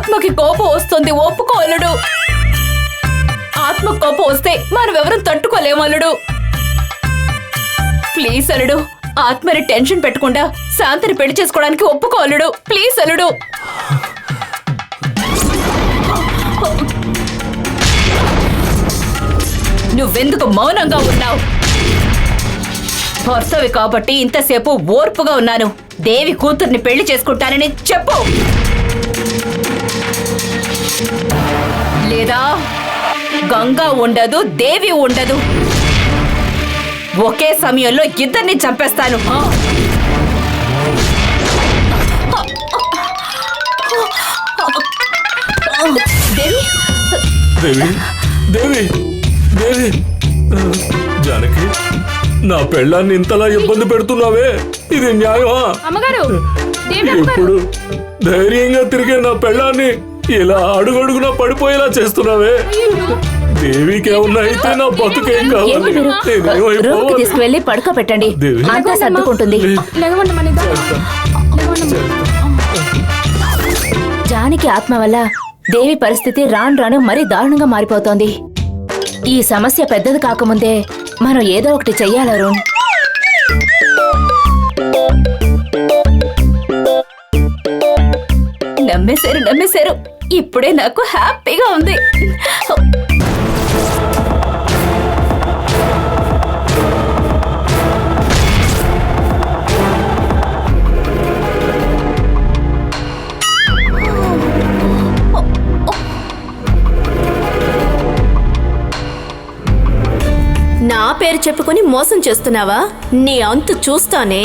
ఆత్మకి కోపం వస్తుంది, ఒప్పుకో అల్లుడు. ఆత్మ కోపం వస్తే మనం ఎవరం తట్టుకోలేము అల్లుడు. ప్లీజ్ అల్లుడు, ఆత్మని టెన్షన్ పెట్టకుండా శాంతిని పెళ్లి చేసుకోవడానికి ఒప్పుకో అల్లుడు. ప్లీజ్ అల్లుడు. నువ్వెందుకు మౌనంగా ఉన్నావు? భర్తవి కాబట్టి ఇంతసేపు ఓర్పుగా ఉన్నాను. దేవి కూతుర్ని పెళ్లి చేసుకుంటానని చెప్పు, లేదా గంగా ఉండదు, దేవి ఉండదు. ఒకే సమయంలో ఇద్దరిని చంపేస్తాను. దేవి దేవి దేవి దేవి జానకి, నా పెళ్ళాన్ని ఇంతలా ఇబ్బంది పెడుతున్నావే, ఇది న్యాయమా? అమ్మగారు, ఇప్పుడు ధైర్యంగా తిరిగే నా పెళ్ళాన్ని ఇలా అడుగడుగునా పడిపోయేలా చేస్తున్నావే. దేవికి ఏమన్నా అయితే నా బతుకేం కావాలి? తీసుకువెళ్ళి పడుకోబెట్టండి, అంతా సర్దుకుంటుంది. జానకి ఆత్మ వల్ల దేవి పరిస్థితి రాను రాను మరీ దారుణంగా మారిపోతోంది. ఈ సమస్య పెద్దది కాకముందే మనం ఏదో ఒకటి చెయ్యాలి అరుణ్. నమ్మేశారు. ఇప్పుడే నాకు హ్యాపీగా ఉంది. నా పేరు చెప్పుకొని మోసం చేస్తున్నావా? నీ అంతు చూస్తానే.